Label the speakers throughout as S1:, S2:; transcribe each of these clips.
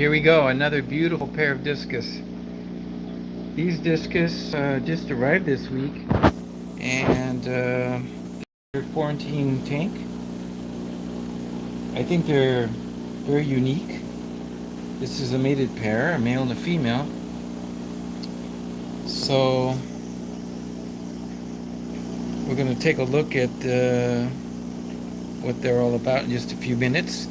S1: Here we go, another beautiful pair of discus. These discus just arrived this week, and they're 14 tank. I think they're very unique. This is a mated pair, a male and a female. So we're going to take a look at what they're all about in just a few minutes.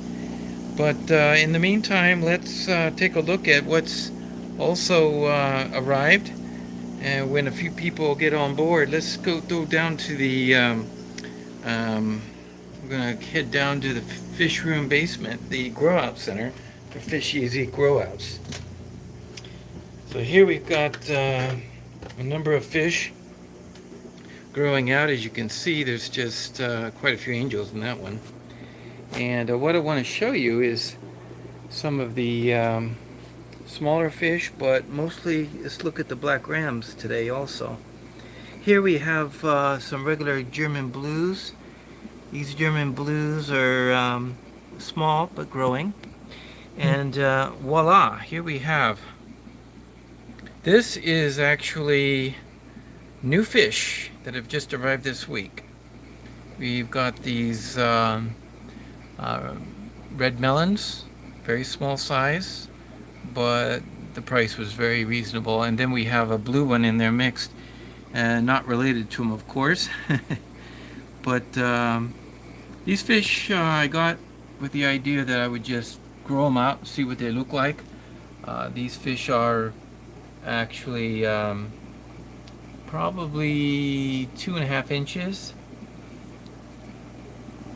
S1: But in the meantime, let's take a look at what's also arrived. And when a few people get on board, let's go down to the, we're going to head down to the Fishroom basement, the grow-out center for fish easy grow-outs. So here we've got a number of fish growing out. As you can see, there's just quite a few angels in that one. And what I want to show you is some of the smaller fish, but mostly let's look at the black rams today also. Here we have some regular German blues. These German blues are small but growing. And voila, here we have. This is actually new fish that have just arrived this week. We've got these red melons, very small size, but the price was very reasonable. And then we have a blue one in there mixed, not related to them, of course. But these fish I got with the idea that I would just grow them out and see what they look like. These fish are actually probably 2.5 inches.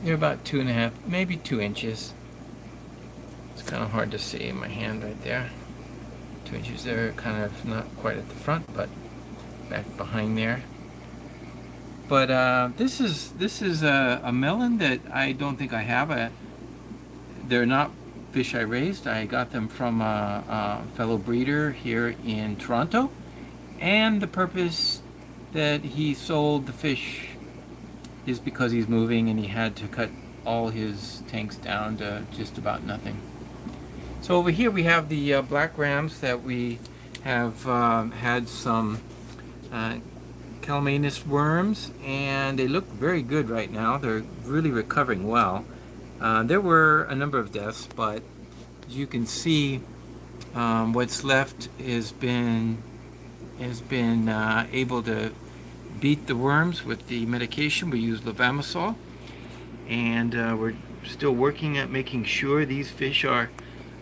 S1: They're about 2.5, maybe 2 inches. It's kind of hard to see in my hand right there. 2 inches there, kind of not quite at the front, but back behind there. But this is a melon that I don't think I have. They're not fish I raised. I got them from a fellow breeder here in Toronto, and the purpose that he sold the fish is because he's moving and he had to cut all his tanks down to just about nothing. So over here we have the black rams that we have had some calamanus worms, and they look very good right now. They're really recovering well. There were a number of deaths, but as you can see, what's left has been able to beat the worms with the medication. We use levamisole, and we're still working at making sure these fish are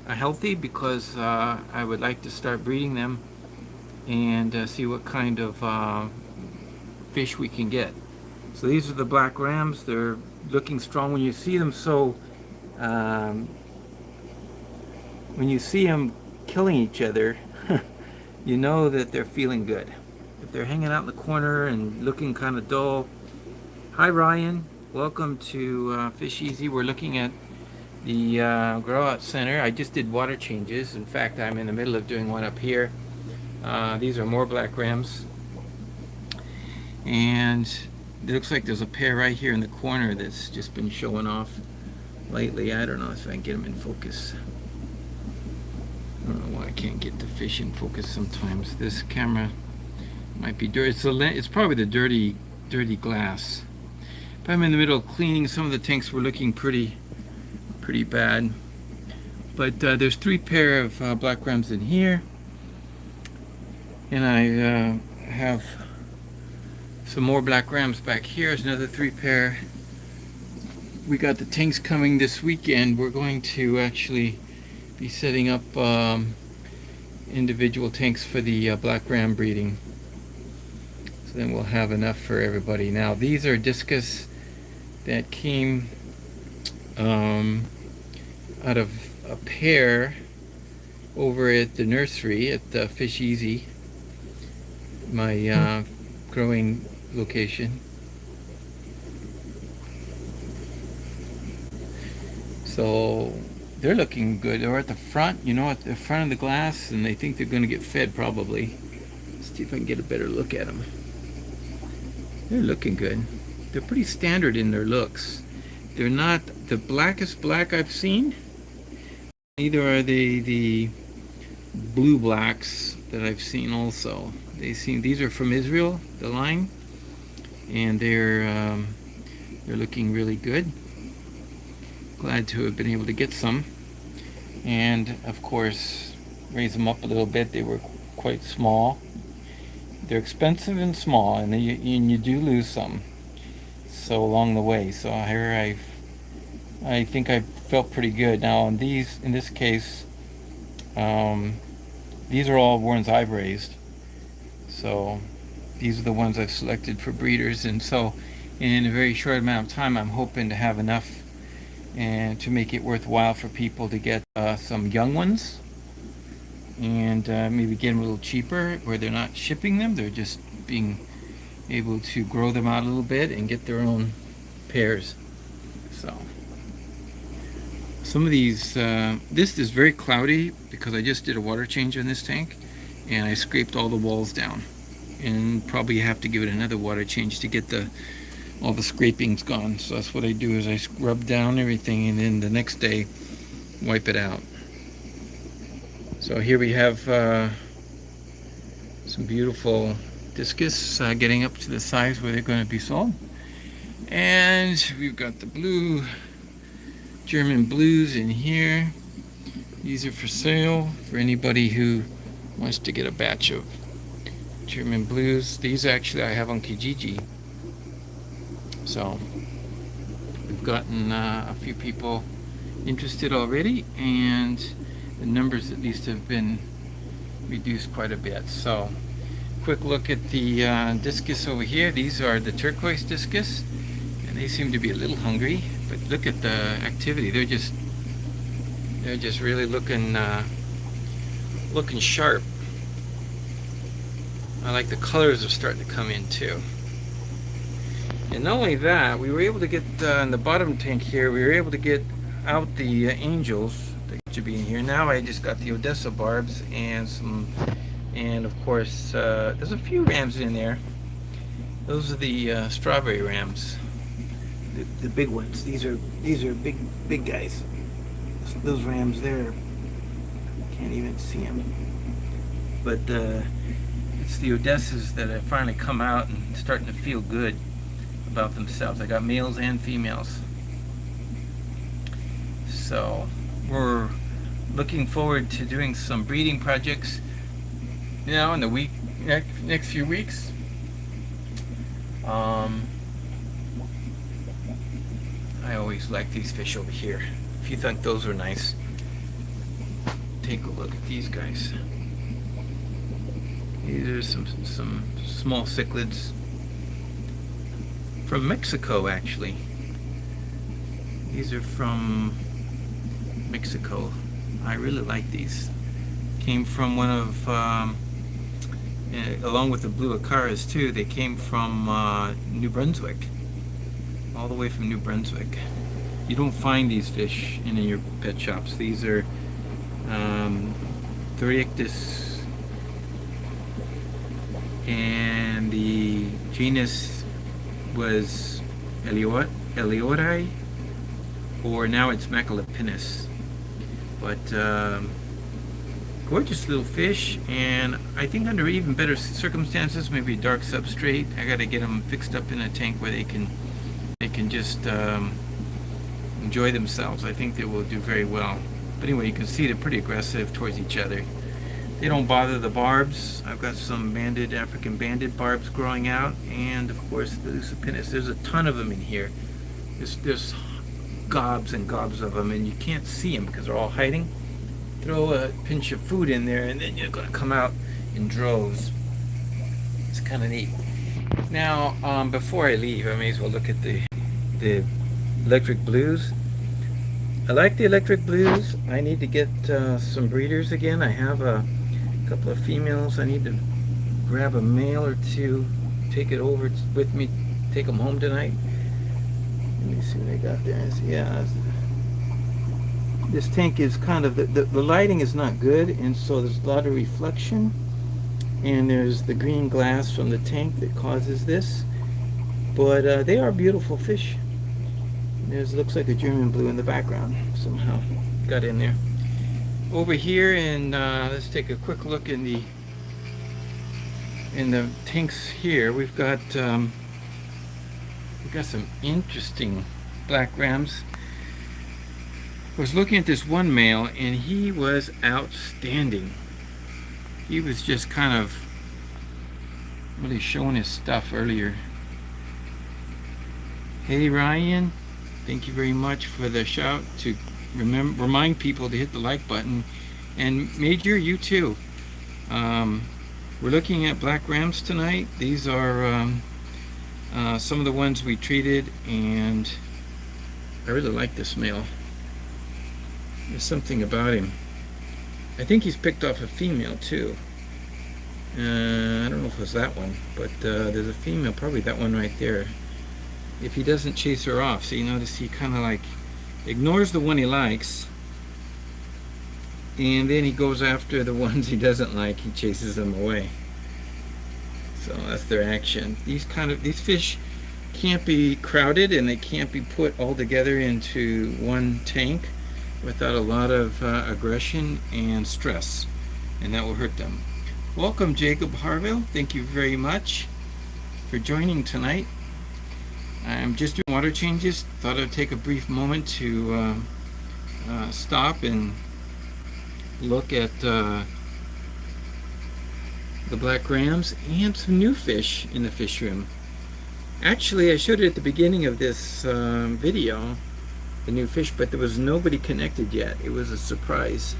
S1: healthy, because I would like to start breeding them and see what kind of fish we can get. So these are the black rams. They're looking strong. When you see them when you see them killing each other, you know that they're feeling good. If they're hanging out in the corner and looking kind of dull. Hi Ryan, welcome to Fish Easy. We're looking at the grow out center. I just did water changes. In fact, I'm in the middle of doing one up here. These are more black rams, and it looks like there's a pair right here in the corner that's just been showing off lately. I don't know if I can get them in focus. I don't know why I can't get the fish in focus sometimes. This camera might be dirty. It's probably the dirty glass. But I'm in the middle of cleaning. Some of the tanks were looking pretty bad. But there's 3 pair of black rams in here, and I have some more black rams back here. There's another 3 pair. We got the tanks coming this weekend. We're going to actually be setting up individual tanks for the black ram breeding. So then we'll have enough for everybody. Now these are discus that came out of a pair over at the nursery at Fish Easy, my growing location. So they're looking good. They're at the front, at the front of the glass, and they think they're going to get fed probably. Let's see if I can get a better look at them. They're looking good. They're pretty standard in their looks. They're not the blackest black I've seen. Neither are the blue blacks that I've seen also. These are from Israel, the line, and they're looking really good. Glad to have been able to get some, and of course raise them up a little bit. They were quite small. They're expensive and small, and you do lose some so along the way. So here I think I felt pretty good. Now in this case, these are all ones I've raised. So these are the ones I've selected for breeders, and so in a very short amount of time I'm hoping to have enough and to make it worthwhile for people to get some young ones, and maybe get them a little cheaper where they're not shipping them, they're just being able to grow them out a little bit and get their own pairs. So some of these, this is very cloudy because I just did a water change on this tank and I scraped all the walls down, and probably have to give it another water change to get all the scrapings gone. So that's what I do, is I scrub down everything and then the next day wipe it out. So here we have some beautiful discus getting up to the size where they're going to be sold, and we've got the blue German blues in here. These are for sale for anybody who wants to get a batch of German blues. These actually I have on Kijiji. So we've gotten a few people interested already, and the numbers at least have been reduced quite a bit. So quick look at the discus over here. These are the turquoise discus, and they seem to be a little hungry, but look at the activity. They're just really looking sharp. I like the colors are starting to come in too. And not only that, we were able to get in the bottom tank here, we were able to get out the angels that should be in here. Now I just got the Odessa barbs and of course there's a few rams in there. Those are the strawberry rams, the big ones. These are big guys. Those rams there, can't even see them. But it's the Odessas that have finally come out and starting to feel good about themselves. I got males and females. So we're looking forward to doing some breeding projects now in the next few weeks. I always like these fish over here. If you think those are nice, take a look at these guys. These are some small cichlids from Mexico, actually. These are from Mexico. I really like these. Came from one of, along with the blue acaras too, they came from New Brunswick. All the way from New Brunswick. You don't find these fish in your pet shops. These are Theriactis, and the genus was Eliori, or now it's Macalopinus. But gorgeous little fish, and I think under even better circumstances, maybe dark substrate. I got to get them fixed up in a tank where they can just enjoy themselves. I think they will do very well. But anyway, you can see they're pretty aggressive towards each other. They don't bother the barbs. I've got some African banded barbs growing out, and of course the Lucipinus. There's a ton of them in here. There's gobs and gobs of them, and you can't see them because they're all hiding. Throw a pinch of food in there, and then you're going to come out in droves. It's kind of neat. Now, before I leave, I may as well look at the electric blues. I like the electric blues. I need to get some breeders again. I have a couple of females. I need to grab a male or two, take it over with me, take them home tonight. Let me see what I got there. Yeah, this tank is kind of, the lighting is not good, and so there's a lot of reflection, and there's the green glass from the tank that causes this. But they are beautiful fish. There's looks like a German blue in the background somehow got in there. over here, and let's take a quick look in the tanks here. We've got some interesting black rams. I was looking at this one male, and he was outstanding. He was just kind of really showing his stuff earlier. Hey Ryan, thank you very much for the shout to remind people to hit the like button, and Major, you too. We're looking at black rams tonight. These are some of the ones we treated, and I really like this male. There's something about him. I think he's picked off a female too. I don't know if it was that one, but there's a female, probably that one right there. If he doesn't chase her off, so you notice he kind of like ignores the one he likes, and then he goes after the ones he doesn't like. He chases them away. So that's their action. These fish can't be crowded, and they can't be put all together into one tank without a lot of aggression and stress, and that will hurt them. Welcome, Jacob Harville. Thank you very much for joining tonight. I'm just doing water changes. Thought I'd take a brief moment to stop and look at the black rams and some new fish in the fish room. Actually, I showed it at the beginning of this video, the new fish, but there was nobody connected yet. It was a surprise,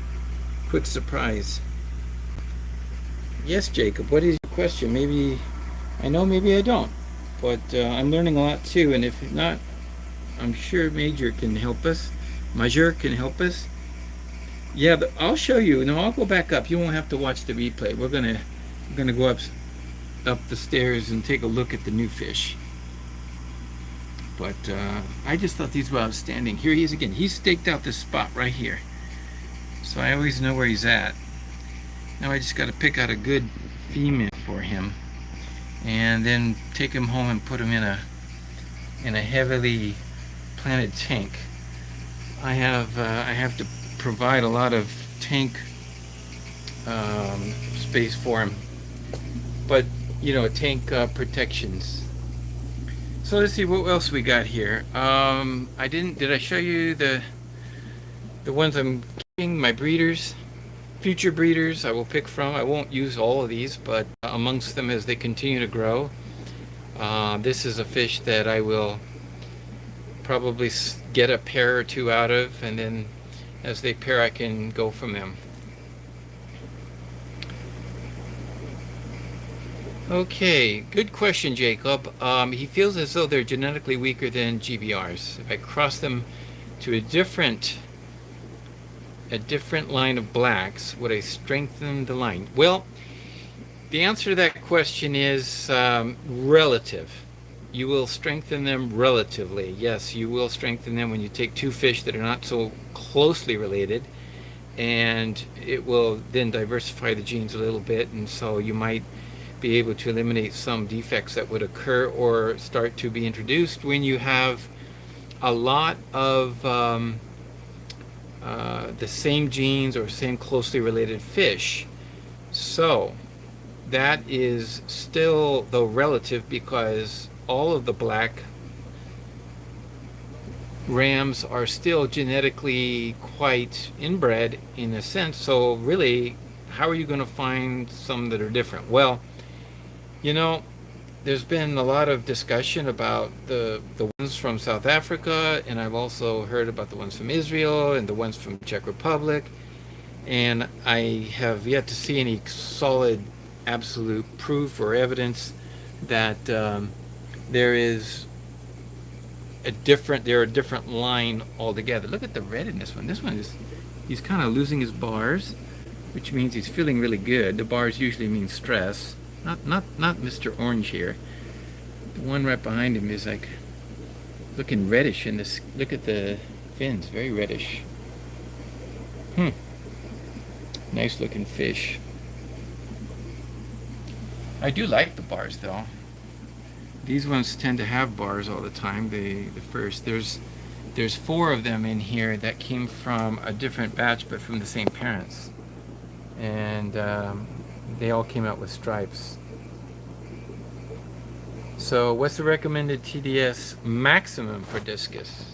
S1: quick surprise. Yes, Jacob, what is your question? Maybe I know, maybe I don't, but I'm learning a lot too, and if not, I'm sure Major can help us. Major can help us. Yeah, but I'll show you. No, I'll go back up. You won't have to watch the replay. We're gonna go up the stairs and take a look at the new fish. But I just thought these were outstanding. Here he is again. He's staked out this spot right here, so I always know where he's at. Now I just got to pick out a good female for him, and then take him home and put him in a heavily planted tank. I have to provide a lot of tank space for him, but you know, tank protections. So let's see what else we got here. Did I show you the ones I'm keeping, my breeders, future breeders I will pick from? I won't use all of these, but amongst them as they continue to grow. This is a fish that I will probably get a pair or two out of, and then as they pair I can go from them. Okay, good question, Jacob. He feels as though they're genetically weaker than GBRs. If I cross them to a different line of blacks, would I strengthen the line? Well, the answer to that question is relative. You will strengthen them relatively. Yes, you will strengthen them when you take two fish that are not so closely related, and it will then diversify the genes a little bit, and so you might be able to eliminate some defects that would occur or start to be introduced when you have a lot of the same genes or same closely related fish. So that is still, though, relative, because all of the black rams are still genetically quite inbred in a sense. So really, how are you going to find some that are different? Well, you know, there's been a lot of discussion about the ones from South Africa, and I've also heard about the ones from Israel and the ones from Czech Republic, and I have yet to see any solid, absolute proof or evidence that they're a different line altogether. Look at the red in this one. This one he's kind of losing his bars, which means he's feeling really good. The bars usually mean stress. Not Mr. Orange here. The one right behind him is like looking reddish in this. Look at the fins, very reddish. Nice looking fish. I do like the bars though. These ones tend to have bars all the time. The first, there's There's 4 of them in here that came from a different batch, but from the same parents. And they all came out with stripes. So what's the recommended TDS maximum for discus?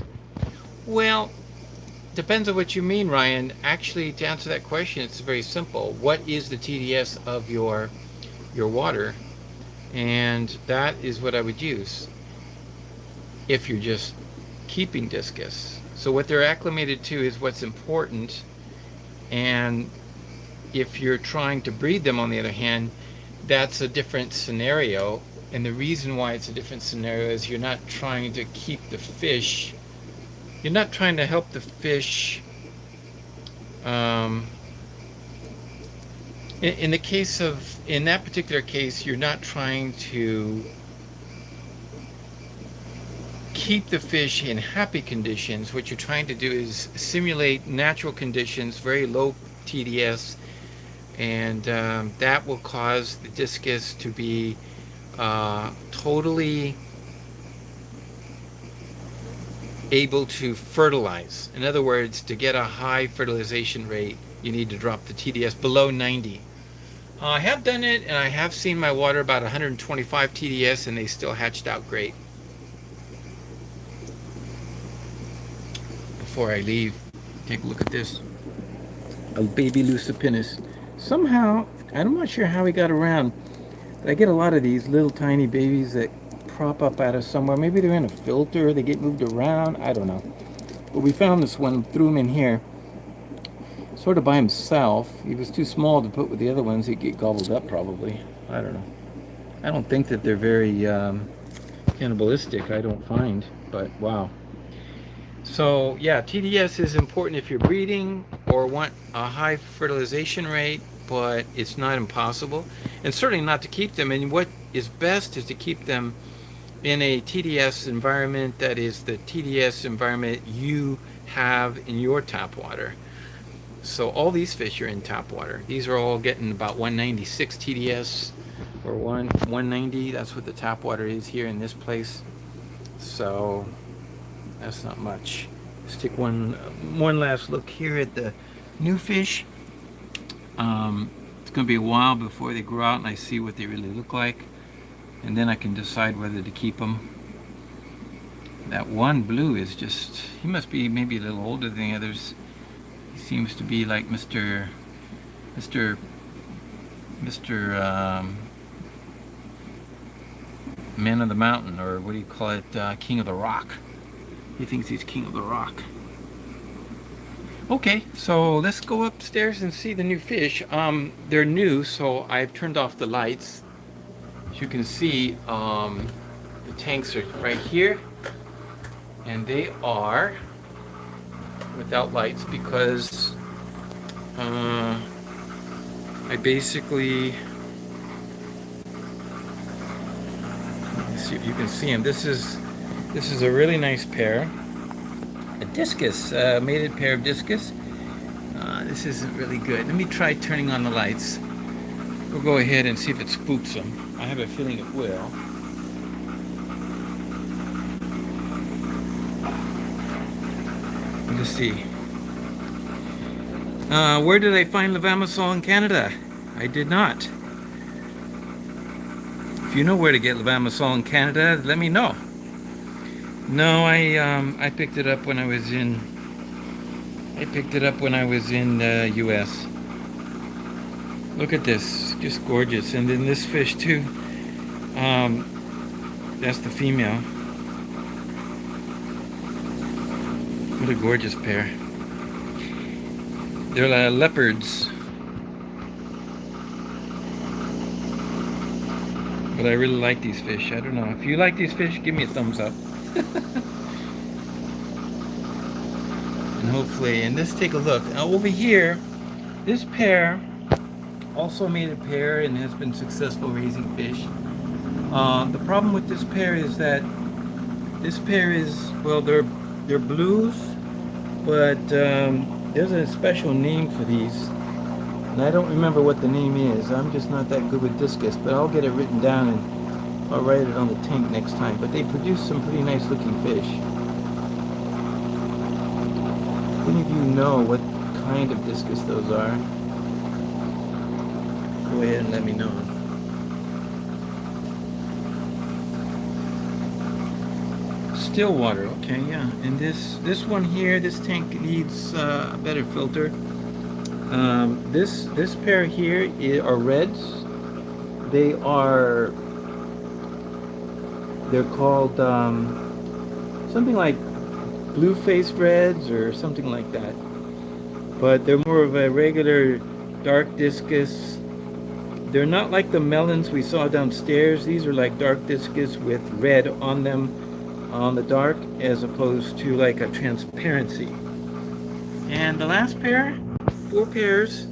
S1: Well, depends on what you mean, Ryan. Actually, to answer that question, it's very simple. What is the TDS of your water? And that is what I would use if you're just keeping discus. So what they're acclimated to is what's important, and if you're trying to breed them, on the other hand, that's a different scenario. And the reason why it's a different scenario is you're not trying to keep the fish, you're not trying to help the fish. In that particular case, you're not trying to keep the fish in happy conditions. What you're trying to do is simulate natural conditions, very low TDS, and that will cause the discus to be totally able to fertilize. In other words, to get a high fertilization rate, you need to drop the TDS below 90. I have done it, and I have seen my water about 125 TDS, and they still hatched out great. Before I leave, take a look at this. A baby Lucipinus. Somehow, I'm not sure how he got around, but I get a lot of these little tiny babies that prop up out of somewhere. Maybe they're in a filter, they get moved around, I don't know. But we found this one, threw him in here, sort of by himself. He was too small to put with the other ones. He'd get gobbled up probably. I don't know. I don't think that they're very cannibalistic, I don't find, but wow. So yeah, TDS is important if you're breeding or want a high fertilization rate, but it's not impossible, and certainly not to keep them. And what is best is to keep them in a TDS environment that is the TDS environment you have in your tap water. So all these fish are in tap water. These are all getting about 196 TDS, or 190. That's what the tap water is here in this place. So that's not much. Let's take one last look here at the new fish. It's going to be a while before they grow out and I see what they really look like, and then I can decide whether to keep them. That one blue is just, he must be maybe a little older than the others. He seems to be like Mr. Man of the Mountain, or what do you call it, King of the Rock. He thinks he's King of the Rock. Okay, so let's go upstairs and see the new fish. They're new, so I've turned off the lights. As you can see, the tanks are right here, and they are without lights because I basically, let's see if you can see them. This is a really nice pair. A discus, mated pair of discus. This isn't really good. Let me try turning on the lights. We'll go ahead and see if it spooks them. I have a feeling it will. Let's see. Where did I find levamisole in Canada? I did not. If you know where to get levamisole in Canada, let me know. No, I picked it up when I was in. The U.S. Look at this, just gorgeous. And then this fish too. That's the female. What a gorgeous pair. They're leopards. But I really like these fish. I don't know. If you like these fish, give me a thumbs up. And hopefully, and let's take a look. Now over here, this pair also made a pair and has been successful raising fish. The problem with this pair is that this pair is, well, they're blues, but there's a special name for these, and I don't remember what the name is. I'm just not that good with discus, but I'll get it written down and I'll write it on the tank next time. But they produce some pretty nice looking fish. any of you know what kind of discus those are, go ahead and let me know. Still water, okay, yeah. And this one here, this tank needs a better filter. This pair here are reds. They're called something like blue-faced reds or something like that. But they're more of a regular dark discus. They're not like the melons we saw downstairs. These are like dark discus with red on them, on the dark, as opposed to like a transparency. And the last pair, 4 pairs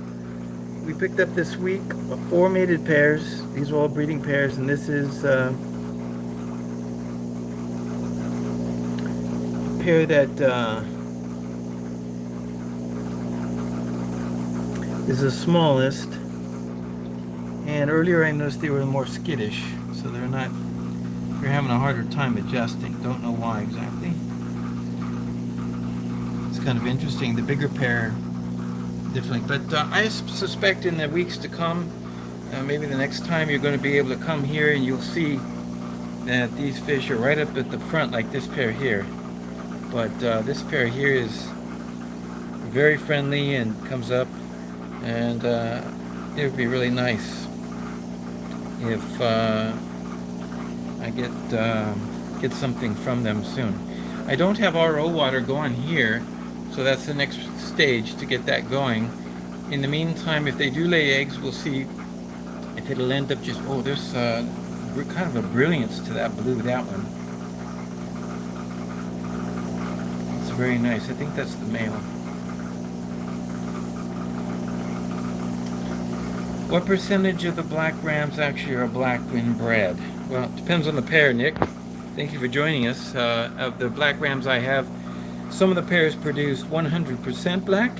S1: we picked up this week, 4 mated pairs. These are all breeding pairs, and this is a pair that is the smallest. And earlier I noticed they were more skittish, so they're having a harder time adjusting. Don't know why exactly. It's kind of interesting. The bigger pair, differently. But I suspect in the weeks to come, maybe the next time, you're going to be able to come here and you'll see that these fish are right up at the front, like this pair here. But this pair here is very friendly and comes up, and it would be really nice if I get something from them soon. I don't have RO water going here, so that's the next stage to get that going. In the meantime, if they do lay eggs, we'll see if it'll end up just, oh, there's kind of a brilliance to that blue, that one. It's very nice. I think that's the male. What percentage of the black rams actually are black when bred? Well, it depends on the pair, Nick. Thank you for joining us. Of the black rams I have, some of the pairs produced 100% black,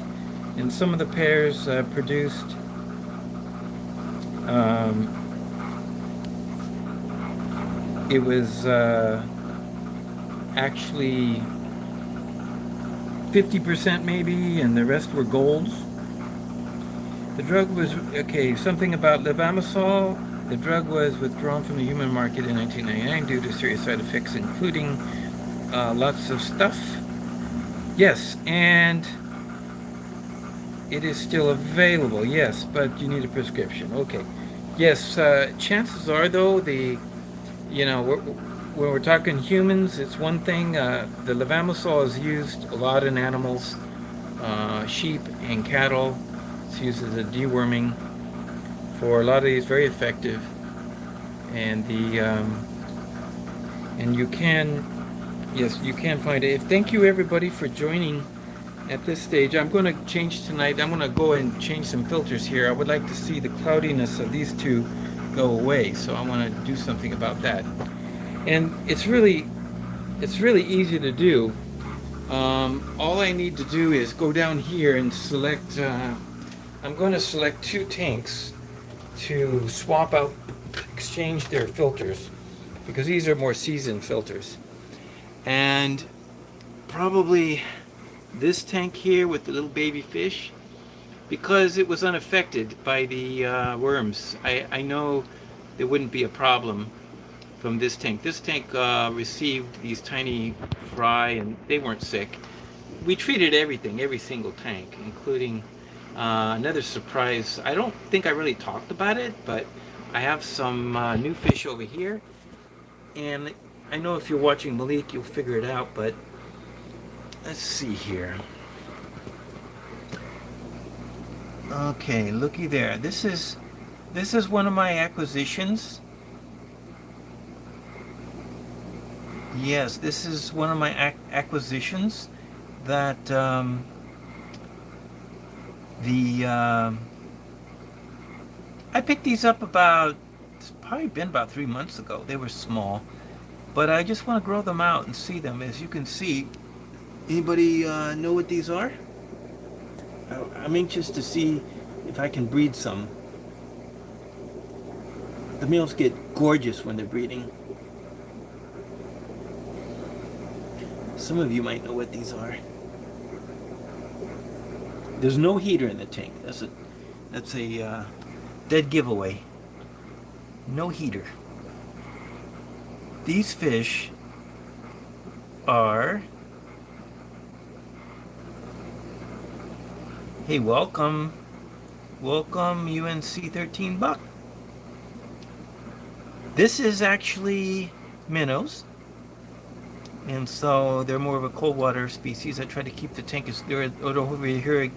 S1: and some of the pairs produced it was actually 50% maybe, and the rest were golds. The drug was, okay, something about levamisole. The drug was withdrawn from the human market in 1999 due to serious side effects, including lots of stuff. Yes, and it is still available, yes, but you need a prescription. Okay. Yes, chances are, though, when we're talking humans, it's one thing. The levamisole is used a lot in animals, sheep and cattle. It's used as a deworming for a lot of these, very effective. And and you can, yes, you can find it. Thank you everybody for joining at this stage. I'm going to change tonight. I'm going to go and change some filters here. I would like to see the cloudiness of these two go away, so I want to do something about that. And it's really easy to do. All I need to do is go down here and select. I'm going to select 2 tanks to swap out, exchange their filters, because these are more seasoned filters. And probably this tank here with the little baby fish, because it was unaffected by the worms. I know there wouldn't be a problem from this tank. This tank received these tiny fry, and they weren't sick. We treated everything, every single tank, including another surprise. I don't think I really talked about it, but I have some new fish over here, and I know if you're watching Malik, you'll figure it out, but let's see here. Okay, looky there. This is one of my acquisitions. Yes, this is one of my acquisitions that I picked these up it's probably been about 3 months ago. They were small, but I just want to grow them out and see them. As you can see, anybody know what these are? I'm anxious to see if I can breed some. The males get gorgeous when they're breeding. Some of you might know what these are. There's no heater in the tank. That's a dead giveaway. No heater. These fish are... Hey, welcome. Welcome, UNC 13 Buck. This is actually minnows. And so they're more of a cold water species. I try to keep the tank over here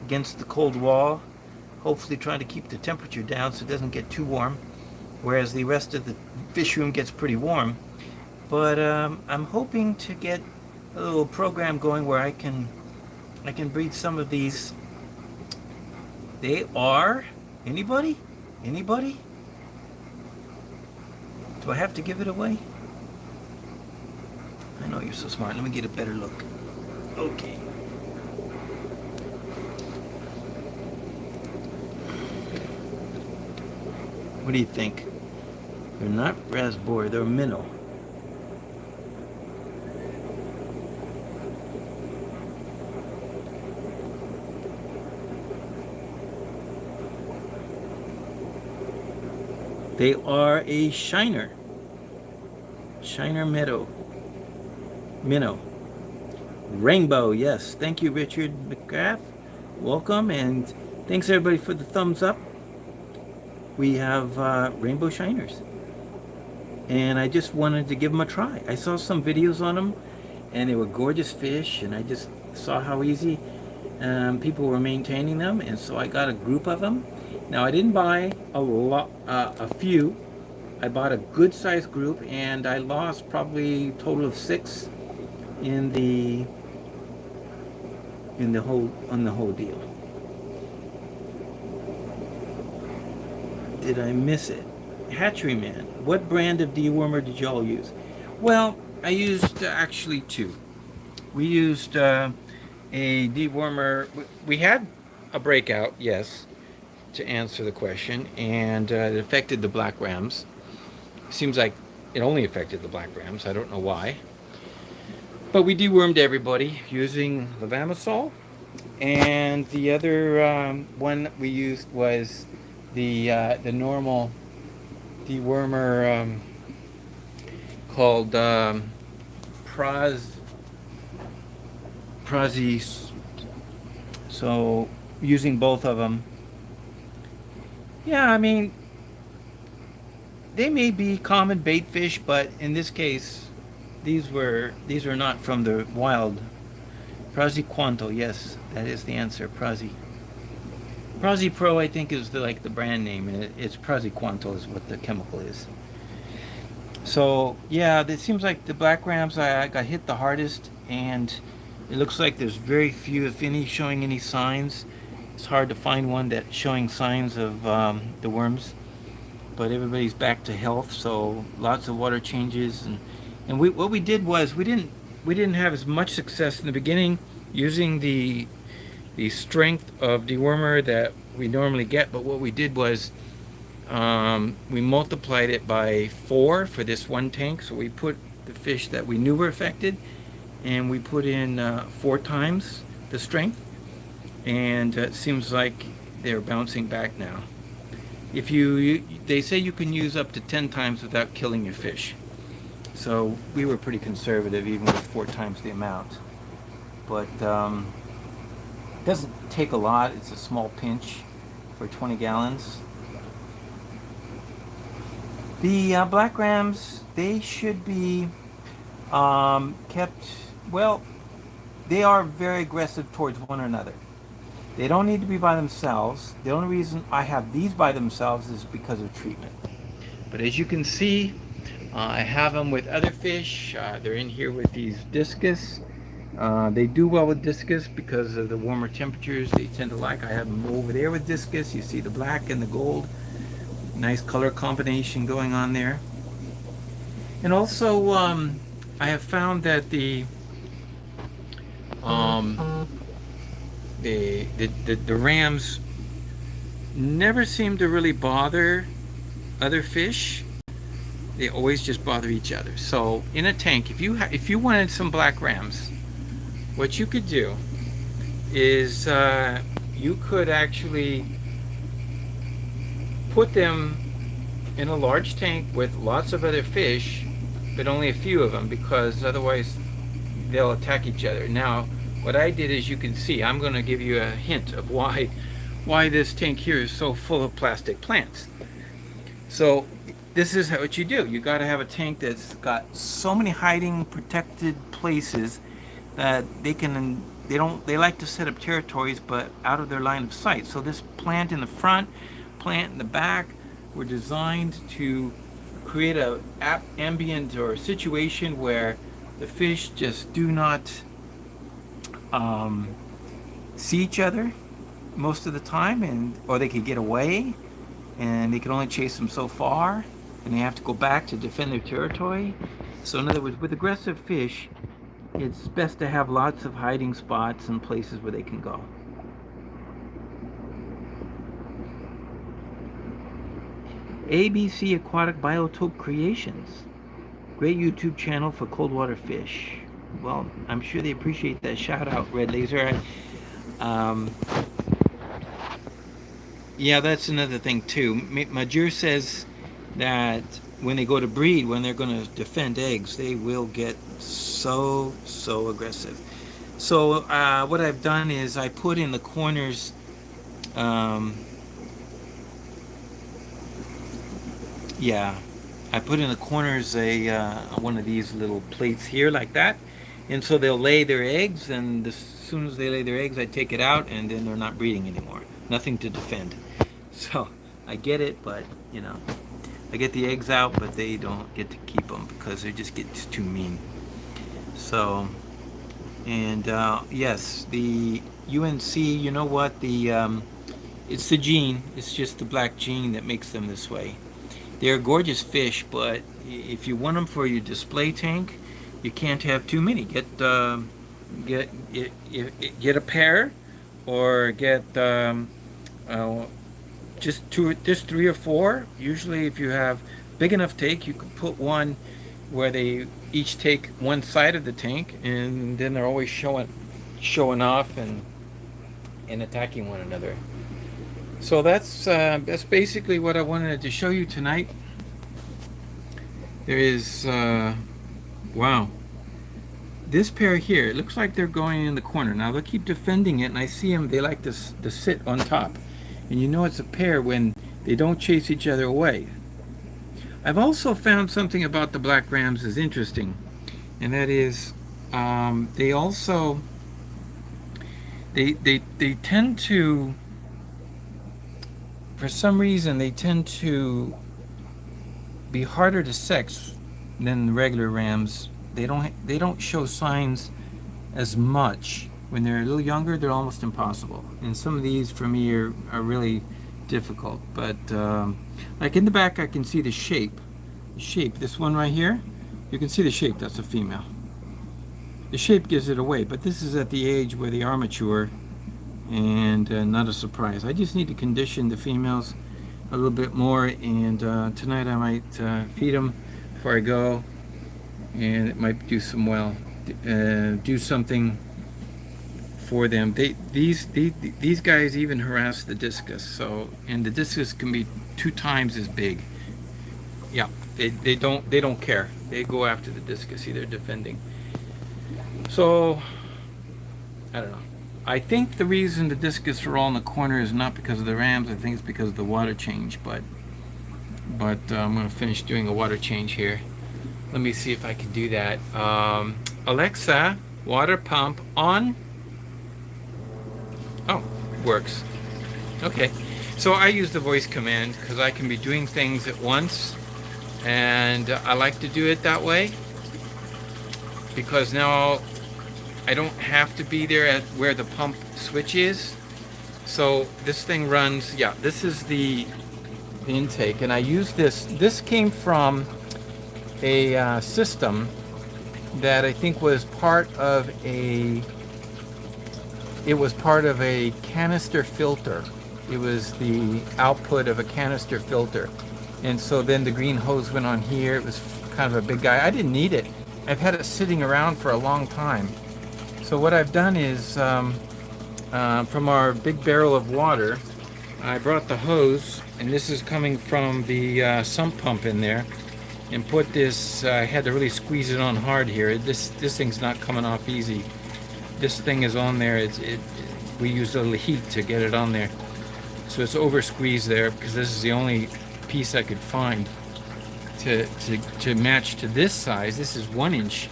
S1: against the cold wall. Hopefully trying to keep the temperature down so it doesn't get too warm. Whereas the rest of the fish room gets pretty warm. But I'm hoping to get a little program going where I can breed some of these. They are... Anybody? Anybody? Do I have to give it away? I know you're so smart. Let me get a better look. Okay. What do you think? They're not raspberry, they're minnow. They are a shiner. Shiner minnow. Rainbow, yes. Thank you, Richard McGrath. Welcome, and thanks everybody for the thumbs up. We have rainbow shiners. And I just wanted to give them a try. I saw some videos on them, and they were gorgeous fish, and I just saw how easy people were maintaining them, and so I got a group of them. Now, I didn't buy a few. I bought a good sized group, and I lost probably a total of 6 on the whole deal. Did I miss it? Hatchery Man, what brand of dewormer did y'all use? Well, I used actually 2. We used a dewormer. We had a breakout, yes, to answer the question, and it affected the black rams. Seems like it only affected the black rams. I don't know why. But we dewormed everybody using levamisole, and the other one we used was the normal dewormer called Prozis. So using both of them. Yeah, I mean, they may be common bait fish, but in this case, these were not from the wild. Prozzi Quanto, yes, that is the answer. Prozzi Pro, I think, is like the brand name, and it's Prozzi Quanto is what the chemical is. So yeah, it seems like the black rams I got hit the hardest, and it looks like there's very few, if any, showing any signs. It's hard to find one that's showing signs of the worms, but everybody's back to health. So lots of water changes, and what we did was we didn't have as much success in the beginning using the strength of dewormer that we normally get, but what we did was we multiplied it by 4 for this one tank. So we put the fish that we knew were affected, and we put in 4 times the strength, and it seems like they're bouncing back now. If they say you can use up to 10 times without killing your fish. So we were pretty conservative, even with 4 times the amount. But it doesn't take a lot. It's a small pinch for 20 gallons. The black rams, they should be kept, well, they are very aggressive towards one another. They don't need to be by themselves. The only reason I have these by themselves is because of treatment. But as you can see, I have them with other fish. They're in here with these discus. They do well with discus because of the warmer temperatures. They tend to like. I have them over there with discus. You see the black and the gold. Nice color combination going on there. And also, I have found that the rams never seem to really bother other fish. They always just bother each other. So in a tank, if you wanted some black rams, what you could do is you could actually put them in a large tank with lots of other fish, but only a few of them, because otherwise they'll attack each other. Now, what I did is, you can see, I'm going to give you a hint of why this tank here is so full of plastic plants. So this is what you do. You got to have a tank that's got so many hiding, protected places that they like to set up territories, but out of their line of sight. So this plant in the front, plant in the back, were designed to create a ambient or situation where the fish just do not see each other most of the time, or they could get away, and they can only chase them so far, and they have to go back to defend their territory. So in other words, with aggressive fish, it's best to have lots of hiding spots and places where they can go. ABC Aquatic Biotope Creations. Great YouTube channel for cold water fish. Well, I'm sure they appreciate that shout out, Red Laser. Yeah, that's another thing too. Majur says that when they go to breed, when they're going to defend eggs, they will get so aggressive. So what I've done is I put in the corners I put in the corners one of these little plates here like that, and so they'll lay their eggs, and as soon as they lay their eggs, I take it out, and then they're not breeding anymore. Nothing to defend. So I get it, but you know, I get the eggs out, but they don't get to keep them because they just get too mean. So, and yes, the UNC, you know what, it's the gene, it's just the black gene that makes them this way. They're gorgeous fish, but if you want them for your display tank, you can't have too many. Get a pair, or get just 3 or 4. Usually, if you have big enough tank, you could put one where they each take one side of the tank, and then they're always showing off and attacking one another. So that's basically what I wanted to show you tonight. There is wow, this pair here, it looks like they're going in the corner. Now they'll keep defending it, and I see them, they like to sit on top, and you know it's a pair when they don't chase each other away. I've also found something about the black rams is interesting, and that is they also they tend to, for some reason, they tend to be harder to sex than the regular rams. They don't show signs as much. When they're a little younger, they're almost impossible. And some of these for me are really difficult. But like in the back, I can see the shape. This one right here, you can see the shape. That's a female. The shape gives it away, but this is at the age where they are mature, and not a surprise. I just need to condition the females a little bit more, and tonight I might feed them before I go, and it might do do something for them. These guys even harass the discus, and the discus can be 2 times as big. Yeah, they don't care. They go after the discus, either defending. So I don't know. I think the reason the discus are all in the corner is not because of the rams. I think it's because of the water change. But I'm going to finish doing a water change here. Let me see if I can do that. Alexa, water pump on. Oh, works. Okay. So I use the voice command because I can be doing things at once, and I like to do it that way because now I don't have to be there at where the pump switch is. So this thing runs, yeah, this is the intake, and I use this. This came from a system that I think was part of a canister filter. It was the output of a canister filter. And so then the green hose went on here. It was kind of a big guy. I didn't need it. I've had it sitting around for a long time. So what I've done is from our big barrel of water. I brought the hose, and this is coming from the sump pump in there, and put this. I had to really squeeze it on hard here. This thing's not coming off easy. This thing is on there. We used a little heat to get it on there, so it's over squeezed there because this is the only piece I could find to match to this size. This is 1-inch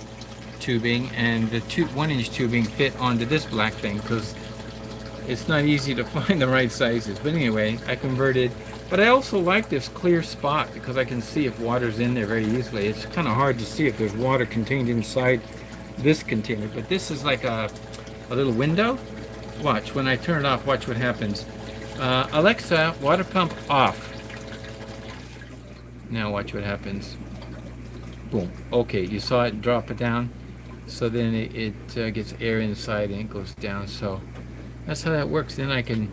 S1: tubing, and the 1-inch tubing fit onto this black thing because it's not easy to find the right sizes. But anyway, I converted. But I also like this clear spot because I can see if water's in there very easily. It's kind of hard to see if there's water contained inside this container, but this is like a little window. Watch, when I turn it off, watch what happens. Alexa, water pump off. Now watch what happens. Boom. Okay, you saw it drop it down. So then it gets air inside and it goes down. So that's how that works. Then I can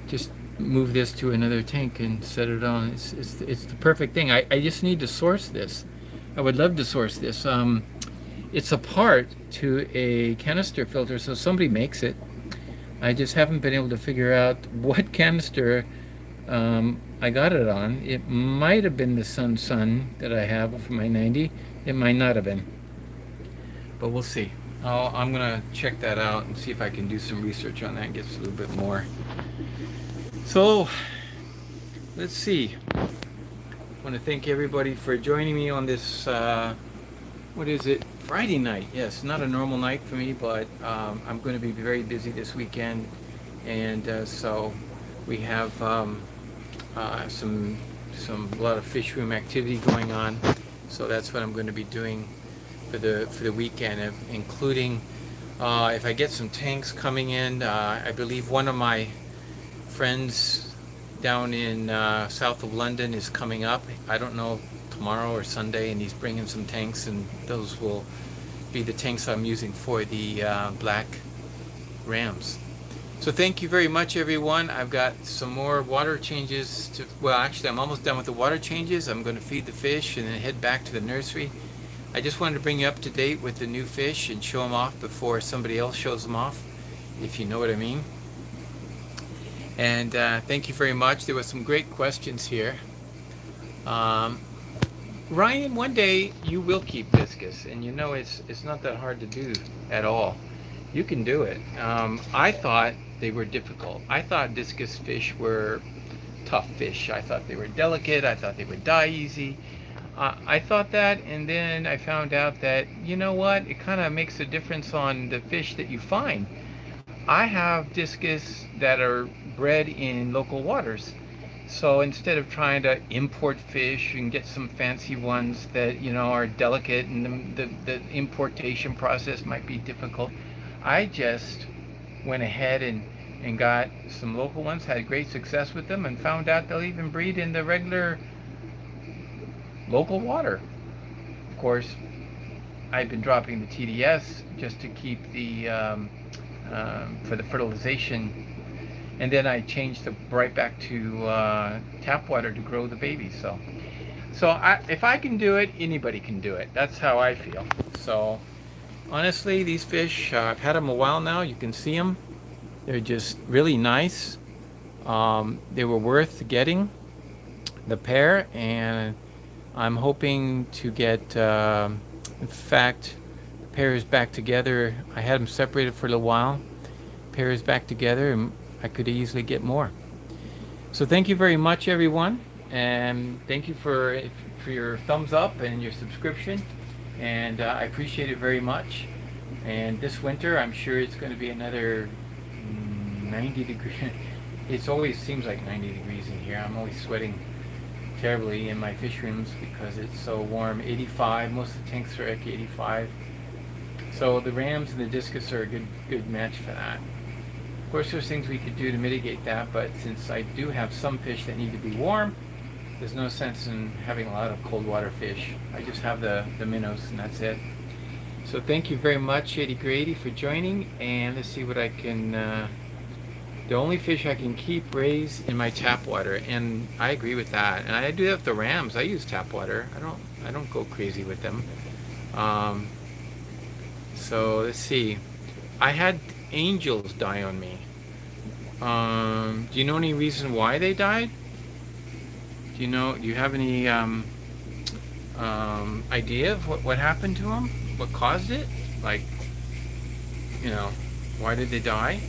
S1: just move this to another tank and set it on. It's the perfect thing. I just need to source this. I would love to source this. It's a part to a canister filter, so somebody makes it. I just haven't been able to figure out what canister I got it on. It might have been the Sun that I have for my 90. It might not have been, but we'll see. I'm gonna check that out and see if I can do some research on that and get a little bit more. So let's see. I want to thank everybody for joining me on this what is it, Friday night. Yes, not a normal night for me, but I'm going to be very busy this weekend, and so we have a lot of fish room activity going on. So that's what I'm going to be doing for the weekend, including if I get some tanks coming in. I believe one of my friends down in south of London is coming up. I don't know, tomorrow or Sunday, and he's bringing some tanks, and those will be the tanks I'm using for the black rams. So thank you very much, everyone. I've got some more water changes to, well, actually I'm almost done with the water changes. I'm going to feed the fish and then head back to the nursery. I just wanted to bring you up to date with the new fish and show them off before somebody else shows them off, if you know what I mean. And thank you very much. There were some great questions here. Ryan, one day you will keep discus, and you know it's not that hard to do at all. You can do it. I thought they were difficult. I thought discus fish were tough fish. I thought they were delicate. I thought they would die easy. I thought that, and then I found out that, you know what, it kind of makes a difference on the fish that you find. I have discus that are bred in local waters. So instead of trying to import fish and get some fancy ones that, you know, are delicate and the importation process might be difficult, I just went ahead and got some local ones, had great success with them, and found out they'll even breed in the regular local water. Of course, I've been dropping the TDS just to keep the for the fertilization, and then I changed right back to tap water to grow the babies. So if I can do it, anybody can do it. That's how I feel. So honestly, these fish, I've had them a while now. You can see them. They're just really nice. They were worth getting, the pair, and I'm hoping to get, in fact, the pair is back together. I had them separated for a little while. Pair is back together, and I could easily get more. So thank you very much, everyone, and thank you for your thumbs up and your subscription, and I appreciate it very much. And this winter, I'm sure it's going to be another 90 degrees. It always seems like 90 degrees in here. I'm always sweating terribly in my fish rooms because it's so warm. 85, most of the tanks are at 85. So the rams and the discus are a good match for that. Of course, there's things we could do to mitigate that, but since I do have some fish that need to be warm, there's no sense in having a lot of cold water fish. I just have the minnows, and that's it. So thank you very much, Eddie Grady, for joining, and let's see what I can, the only fish I can keep raised in my tap water, and I agree with that. And I do that with the rams. I use tap water. I don't go crazy with them. So let's see. I had angels die on me. Do you know any reason why they died? Do you have any idea of what happened to them? What caused it? Like, why did they die?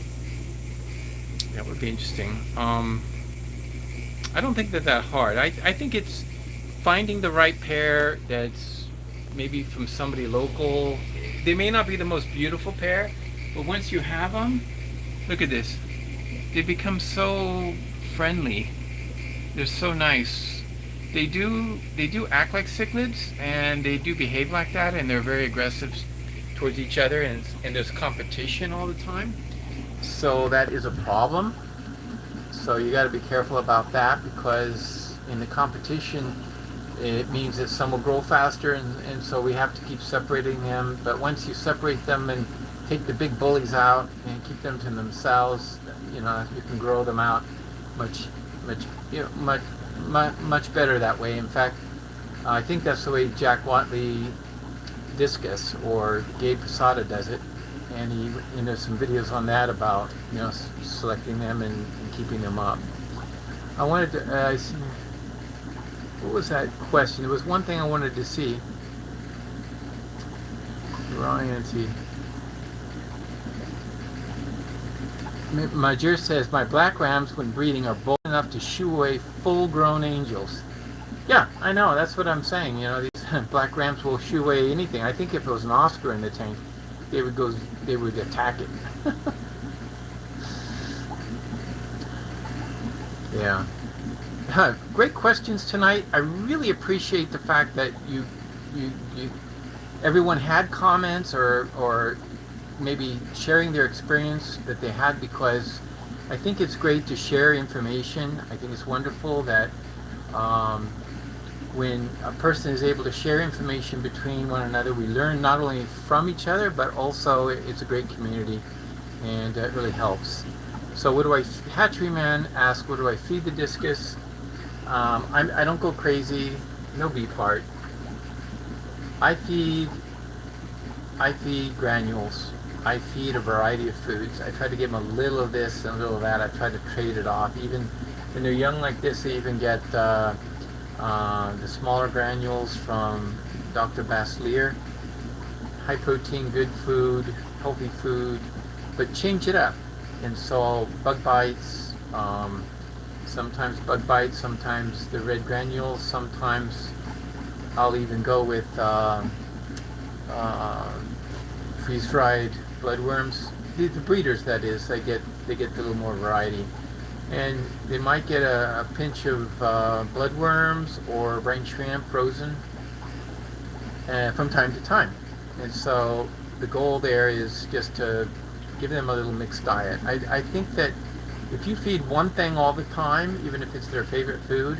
S1: That would be interesting. I don't think that hard. I think it's finding the right pair that's maybe from somebody local. They may not be the most beautiful pair, but once you have them, look at this. They become so friendly. They're so nice. They do act like cichlids, and they do behave like that, and they're very aggressive towards each other, and there's competition all the time. So that is a problem. So you got to be careful about that, because in the competition it means that some will grow faster, and so we have to keep separating them. But once you separate them and take the big bullies out and keep them to themselves, you can grow them out much better that way. In fact, I think that's the way Jack Watley Discus or Gabe Posada does it, and there's some videos on that about selecting them and keeping them up. I wanted to what was that question? There was one thing I wanted to see. Variety. Major says, my black rams when breeding are bold enough to shoo away full-grown angels. Yeah, I know, that's what I'm saying. These black rams will shoo away anything. I think if it was an Oscar in the tank, they would attack it. Yeah. Great questions tonight. I really appreciate the fact that everyone had comments or maybe sharing their experience that they had, because I think it's great to share information. I think it's wonderful that when a person is able to share information between one another, we learn not only from each other, but also it's a great community, and it really helps. So Hatchery Man asks, what do I feed the discus? I don't go crazy, no beef heart. I feed granules. I feed a variety of foods. I try to give them a little of this and a little of that. I try to trade it off. Even when they're young like this, they even get the smaller granules from Dr. Baslier. High protein, good food, healthy food, but change it up. And so bug bites, sometimes bug bites, sometimes the red granules, sometimes I'll even go with freeze-dried bloodworms. The breeders, that is, they get a little more variety, and they might get a pinch of bloodworms or brine shrimp frozen from time to time. And so the goal there is just to give them a little mixed diet. I think that if you feed one thing all the time, even if it's their favorite food,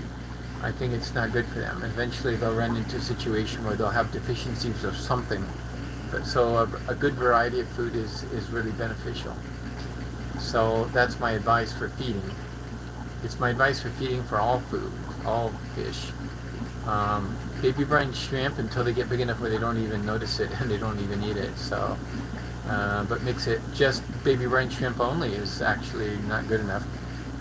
S1: I think it's not good for them. Eventually they'll run into a situation where they'll have deficiencies of something. So a good variety of food is really beneficial. So that's my advice for feeding. It's my advice for feeding for all food, all fish. Baby brine shrimp until they get big enough where they don't even notice it and they don't even eat it. So, but mix it. Just baby brine shrimp only is actually not good enough.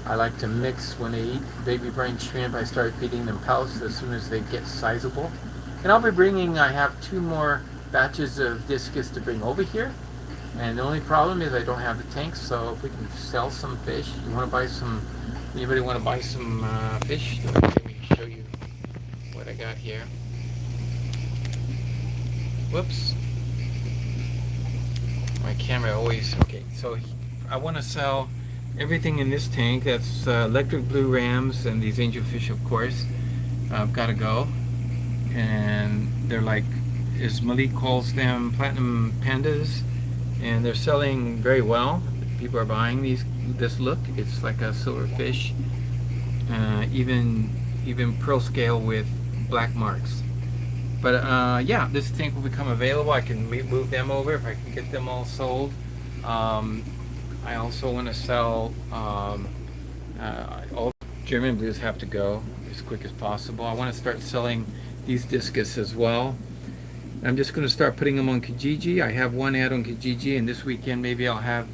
S1: I like to mix when they eat baby brine shrimp. I start feeding them pellets as soon as they get sizable. And I'll be bringing, I have 2 more batches of discus to bring over here, and the only problem is I don't have the tanks. So if we can sell some fish, anybody want to buy some fish? Let me show you what I got here. Whoops, my camera always, okay, so I want to sell everything in this tank. That's electric blue rams and these angelfish, of course. I've got to go, and they're like, as Malik calls them, platinum pandas, and they're selling very well. People are buying this look. It's like a silver fish, even pearl scale with black marks. But yeah, this tank will become available. I can move them over if I can get them all sold. I also want to sell all German blues have to go as quick as possible. I want to start selling these discus as well. I'm just going to start putting them on Kijiji. I have one ad on Kijiji, and this weekend maybe I'll have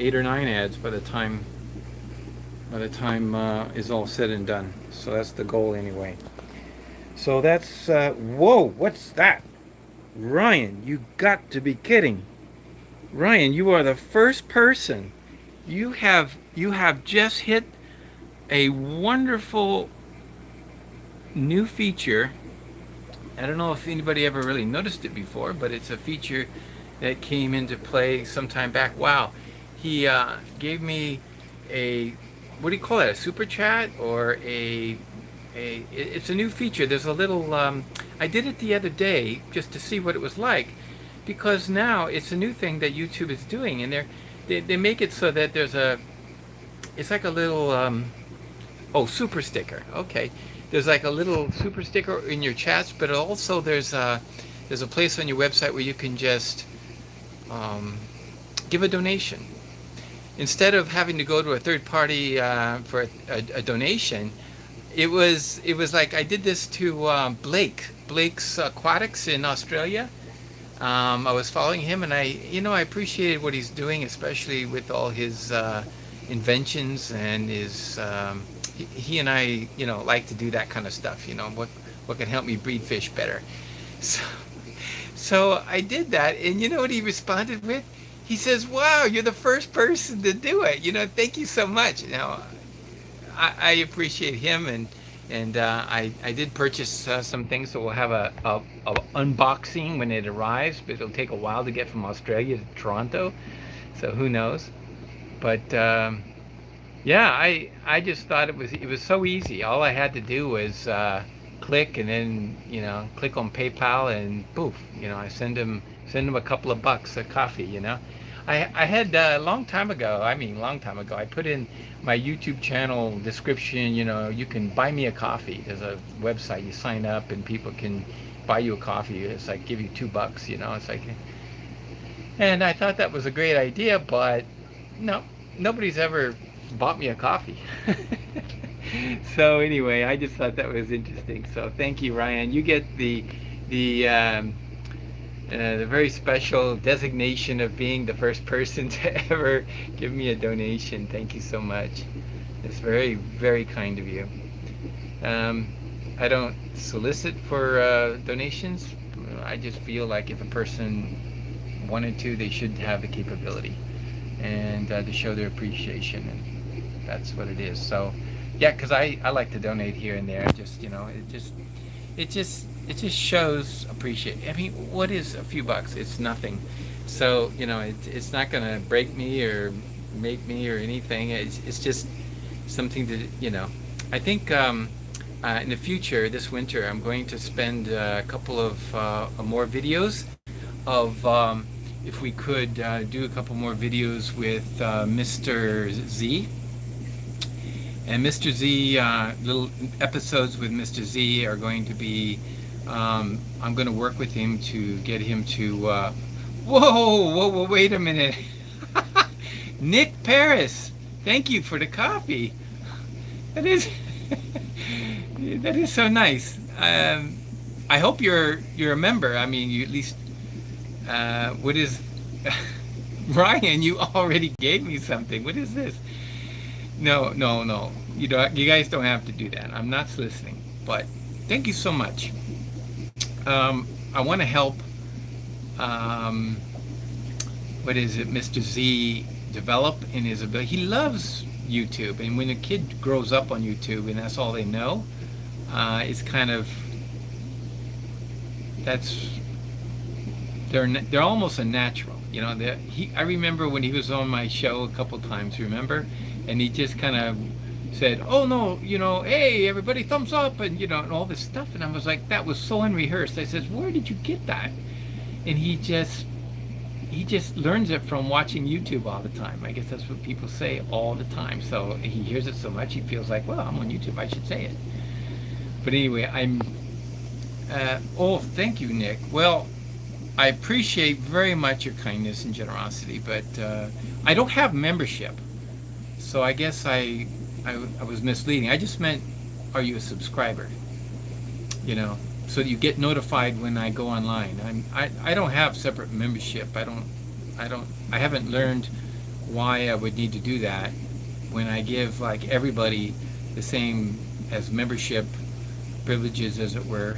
S1: 8 or 9 ads by the time is all said and done. So that's the goal anyway. So that's whoa, what's that? Ryan, you got to be kidding. Ryan, you are the first person. You have just hit a wonderful new feature. I don't know if anybody ever really noticed it before, but it's a feature that came into play some time back. Wow. He gave me a, what do you call it, a super chat or it's a new feature. There's a little, I did it the other day just to see what it was like, because now it's a new thing that YouTube is doing, and they make it so that it's like a little, oh, super sticker. Okay. There's like a little super sticker in your chats, but also there's a place on your website where you can just give a donation. Instead of having to go to a third party for a donation, it was like I did this to Blake's Aquatics in Australia. I was following him, and I appreciated what he's doing, especially with all his inventions and his. He and I, like to do that kind of stuff. What can help me breed fish better. So I did that, and you know what he responded with? He says, "Wow, you're the first person to do it. Thank you so much." I appreciate him, and I did purchase some things, so we'll have a unboxing when it arrives, but it'll take a while to get from Australia to Toronto, so who knows. But yeah, I just thought it was so easy. All I had to do was click, and then click on PayPal, and poof, I send him a couple of bucks a coffee. I had a long time ago, I put in my YouTube channel description, you can buy me a coffee. There's a website, you sign up and people can buy you a coffee. It's like give you $2, it's like, and I thought that was a great idea, but no, nobody's ever bought me a coffee. So anyway, I just thought that was interesting. So thank you, Ryan. You get the very special designation of being the first person to ever give me a donation. Thank you so much. It's very, very kind of you. I don't solicit for donations. I just feel like if a person wanted to, they should have the capability and to show their appreciation, and that's what it is. So yeah, because I like to donate here and there. Just it just shows appreciation. I mean, what is a few bucks? It's nothing. So it's not gonna break me or make me or anything. It's just something to I think in the future, this winter, I'm going to spend a couple of more videos of if we could do a couple more videos with Mr. Z. And Mr. Z, little episodes with Mr. Z are going to be, I'm going to work with him to get him to, whoa, wait a minute. Nick Paris, thank you for the coffee. That is, that is so nice. I hope you're a member. I mean, you at least, what is, Ryan, you already gave me something. What is this? No. You guys don't have to do that. I'm not listening. But thank you so much. I want to help. What is it, Mr. Z, develop in his ability. He loves YouTube, and when a kid grows up on YouTube and that's all they know, it's kind of they're almost a natural. I remember when he was on my show a couple times. Remember? And he just kind of said, "Oh no, hey everybody, thumbs up," and and all this stuff. And I was like, that was so unrehearsed. I says, "Where did you get that?" And he just learns it from watching YouTube all the time. I guess that's what people say all the time. So he hears it so much, he feels like, well, I'm on YouTube, I should say it. But anyway, oh, thank you, Nick. Well, I appreciate very much your kindness and generosity, but I don't have membership. So I guess I was misleading. I just meant, are you a subscriber? So that you get notified when I go online. I don't have separate membership. I haven't learned
S2: why I would need to do that when I give like everybody the same as membership privileges, as it were.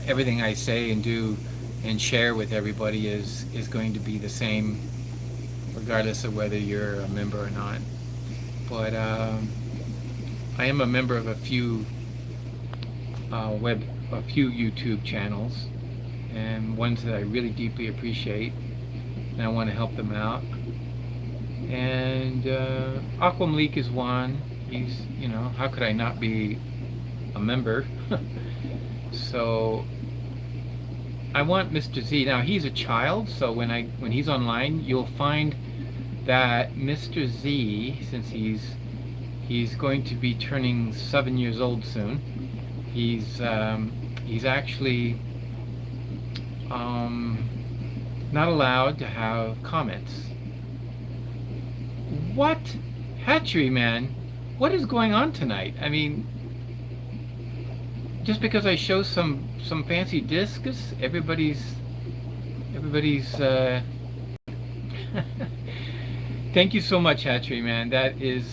S2: Everything I say and do and share with everybody is going to be the same, regardless of whether you're a member or not. But I am a member of a few YouTube channels, and ones that I really deeply appreciate, and I want to help them out. And Aquam Leak is one. He's, how could I not be a member? So I want Mr. Z. Now he's a child, so when he's online, you'll find that Mr. Z, since he's going to be turning 7 years old soon, he's actually not allowed to have comments. What? Hatchery man, what is going on tonight? I mean, just because I show some fancy discus, everybody's thank you so much, Hatchery man. This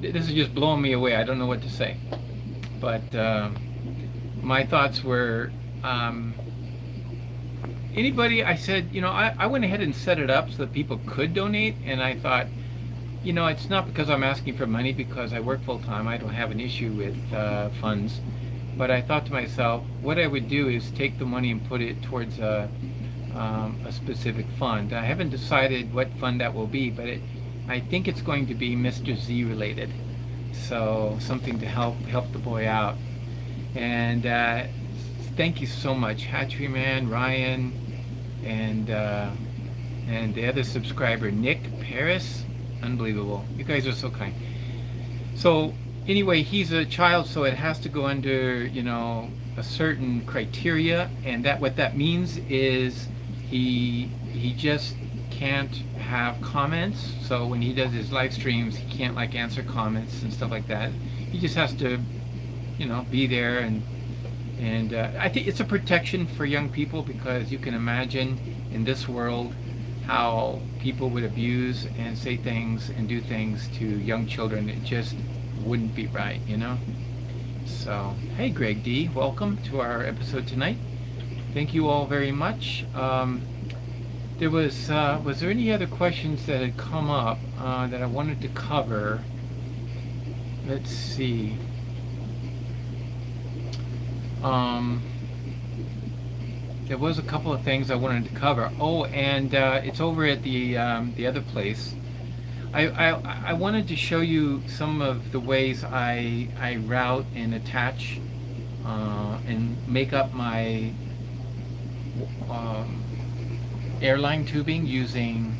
S2: is just blowing me away. I don't know what to say. But my thoughts were, anybody, I said, I went ahead and set it up so that people could donate, and I thought, it's not because I'm asking for money, because I work full time. I don't have an issue with funds. But I thought to myself, what I would do is take the money and put it towards a specific fund. I haven't decided what fund that will be, but I think it's going to be Mr. Z related. So something to help the boy out. And thank you so much, Hatchery Man, Ryan, and the other subscriber, Nick Paris. Unbelievable. You guys are so kind. So anyway, he's a child, so it has to go under, a certain criteria, and what that means is he just can't have comments. So when he does his live streams, he can't answer comments and stuff like that. He just has to, be there, and I think it's a protection for young people, because you can imagine in this world how people would abuse and say things and do things to young children. It just wouldn't be right, So, hey Greg D, welcome to our episode tonight. Thank you all very much. There was there any other questions that had come up that I wanted to cover? Let's see. There was a couple of things I wanted to cover. Oh, and it's over at the other place. I wanted to show you some of the ways I route and attach and make up my airline tubing using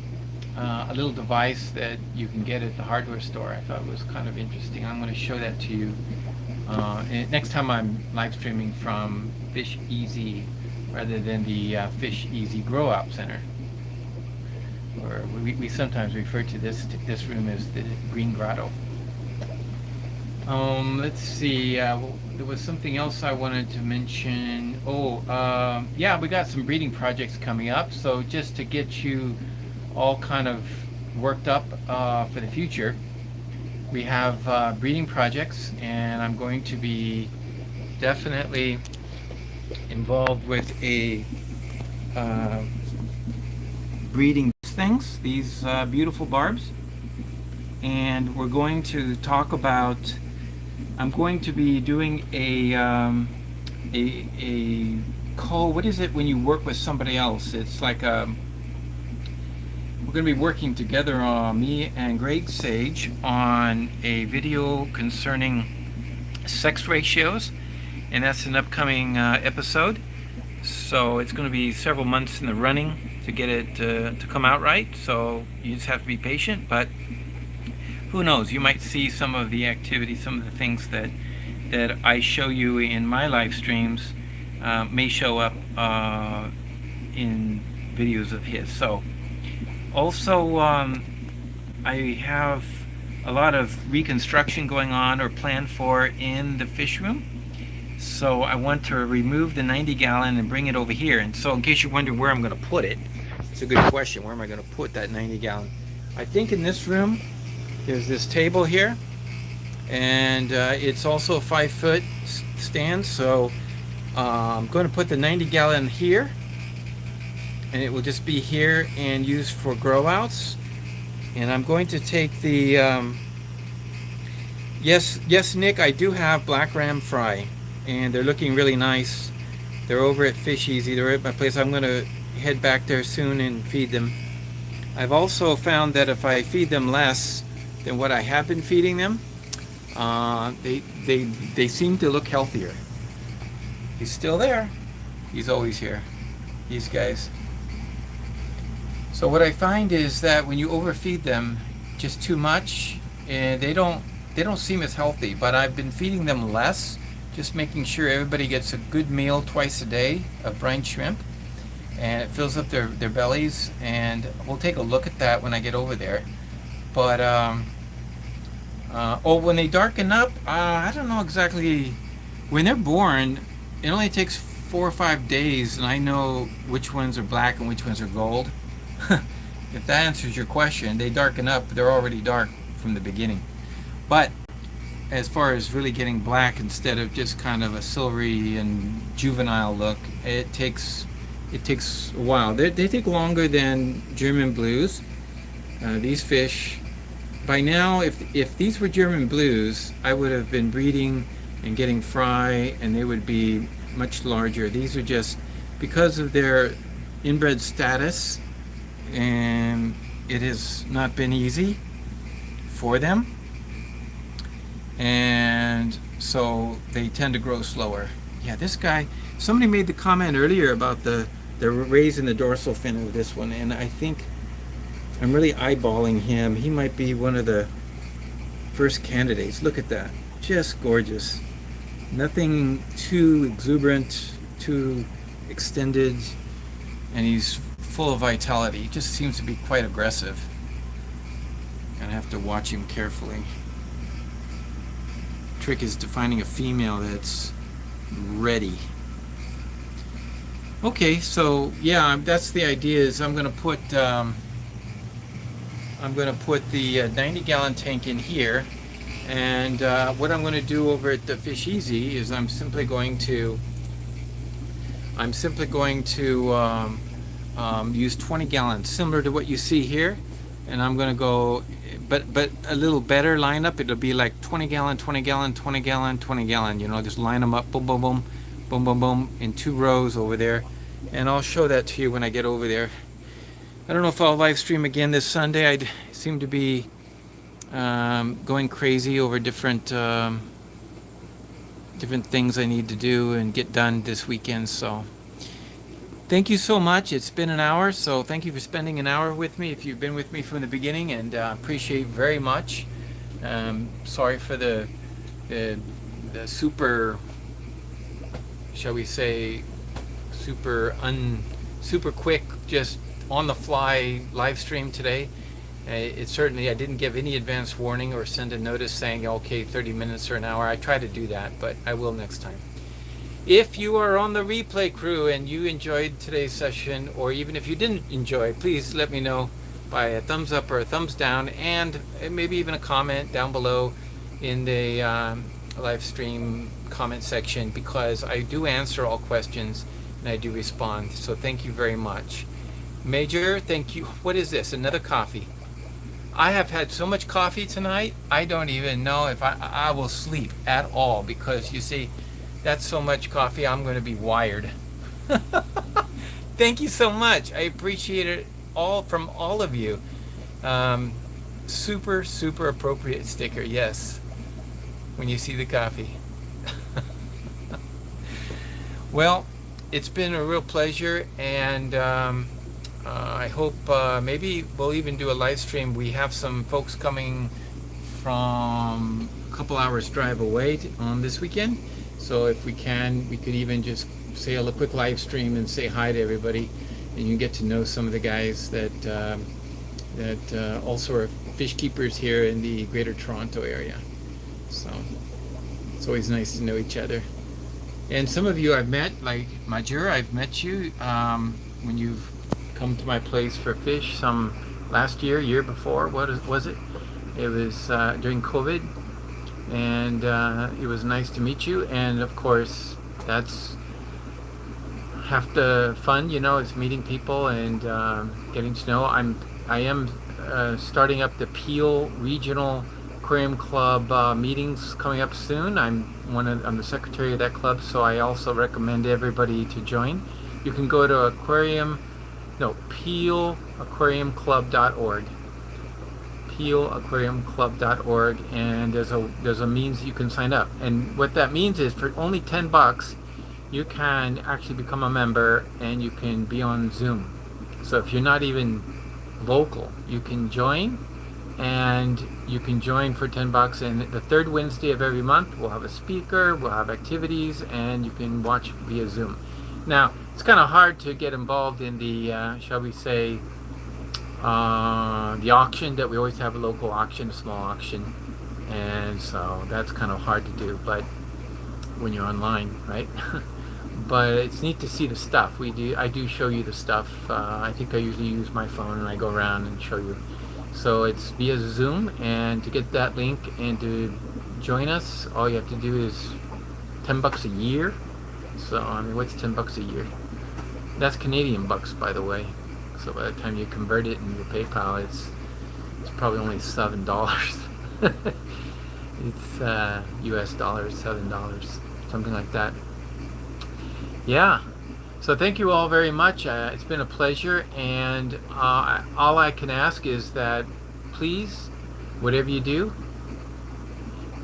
S2: a little device that you can get at the hardware store. I thought it was kind of interesting. I'm going to show that to you next time I'm live streaming from Fish Easy rather than the Fish Easy Grow Out Center. Or we sometimes refer to this room as the Green Grotto. Let's see. There was something else I wanted to mention. Yeah, we got some breeding projects coming up. So just to get you all kind of worked up for the future, we have breeding projects, and I'm going to be definitely involved with a breeding these beautiful barbs, and we're going to talk about. I'm going to be doing a what is it when you work with somebody else? It's like we're going to be working together, me and Greg Sage, on a video concerning sex ratios, and that's an upcoming episode. So it's going to be several months in the running to get it to come out right. So you just have to be patient. But who knows? You might see some of the activity, some of the things that I show you in my live streams may show up in videos of his. So also I have a lot of reconstruction going on or planned for in the fish room. So I want to remove the 90 gallon and bring it over here. And so in case you're wondering where I'm going to put it, it's a good question. Where am I going to put that 90 gallon?
S1: I think in this room there's this table here, and it's also a 5-foot stand, so I'm going to put the 90-gallon here, and it will just be here and used for grow outs. And I'm going to take the yes Nick, I do have black ram fry, and they're looking really nice. They're over at Fish Easy. They're at my place. I'm going to head back there soon and feed them. I've also found that if I feed them less than what I have been feeding them, they seem to look healthier. He's still there. He's always here. These guys. So what I find is that when you overfeed them just too much, they don't seem as healthy. But I've been feeding them less, just making sure everybody gets a good meal twice a day of brine shrimp, and it fills up their bellies. And we'll take a look at that when I get over there. But when they darken up, I don't know exactly. When they're born, it only takes 4 or 5 days, and I know which ones are black and which ones are gold. If that answers your question, they darken up. They're already dark from the beginning. But as far as really getting black instead of just kind of a silvery and juvenile look, it takes a while. They take longer than German blues. These fish, by now, if these were German blues, I would have been breeding and getting fry, and they would be much larger. These are just because of their inbred status, and it has not been easy for them, and so they tend to grow slower. Yeah, this guy, somebody made the comment earlier about the raise in the dorsal fin of this one, and I think I'm really eyeballing him. He might be one of the first candidates. Look at that, just gorgeous. Nothing too exuberant, too extended, and he's full of vitality. He just seems to be quite aggressive. Gonna have to watch him carefully. Trick is to finding a female that's ready. Okay, so yeah, that's the idea. Is I'm gonna put the 90-gallon tank in here, and what I'm going to do over at the Fish Easy is I'm simply going to use 20 gallons, similar to what you see here, and I'm going to go, but a little better lineup. It'll be like 20 gallon, 20 gallon, 20 gallon, 20 gallon. You know, just line them up, boom, boom, boom, boom, boom, boom, in 2 rows over there, and I'll show that to you when I get over there. I don't know if I'll live stream again this Sunday. I seem to be going crazy over different things I need to do and get done this weekend. So thank you so much. It's been an hour, so thank you for spending an hour with me if you've been with me from the beginning, and appreciate very much. Sorry for the super, shall we say, super quick, just on the fly live stream today. It certainly, I didn't give any advance warning or send a notice saying, okay, 30 minutes or an hour. I try to do that, but I will next time. If you are on the replay crew and you enjoyed today's session, or even if you didn't enjoy, please let me know by a thumbs up or a thumbs down, and maybe even a comment down below in the live stream comment section, because I do answer all questions and I do respond. So thank you very much. Major, thank you. What is this? Another coffee. I have had so much coffee tonight, I don't even know if I will sleep at all, because you see, that's so much coffee, I'm going to be wired. Thank you so much. I appreciate it all from all of you. Super appropriate sticker, yes, when you see the coffee. Well, it's been a real pleasure, and I hope maybe we'll even do a live stream. We have some folks coming from a couple hours drive away on this weekend, so if we can, we could even just say a quick live stream and say hi to everybody, and you get to know some of the guys that also are fish keepers here in the Greater Toronto area. So it's always nice to know each other. And some of you I've met, like Majur, I've met you when you've come to my place for fish. Some
S2: last year before. Was it? It was during COVID, and it was nice to meet you. And of course, that's half the fun, is meeting people and getting to know. I am starting up the Peel Regional Aquarium Club meetings coming up soon. I'm the secretary of that club, so I also recommend everybody to join. You can go to peelaquariumclub.org. peelaquariumclub.org, and there's a means you can sign up. And what that means is for only $10 you can actually become a member and you can be on Zoom. So if you're not even local, you can join, and you can join for $10. And the third Wednesday of every month we'll have a speaker, we'll have activities, and you can watch via Zoom. Now it's kind of hard to get involved in the shall we say the auction that we always have, a local auction, a small auction, and so that's kind of hard to do, but when you're online, right? But it's neat to see the stuff. I do show you the stuff. I think I usually use my phone and I go around and show you. So it's via Zoom, and to get that link and to join us, all you have to do is $10 a year. So what's $10 a year? That's Canadian bucks, by the way. So by the time you convert it in your PayPal, it's probably only $7. It's US dollars, $7, something like that. Yeah. So thank you all very much. It's been a pleasure, and all I can ask is that please, whatever you do,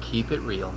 S2: keep it real.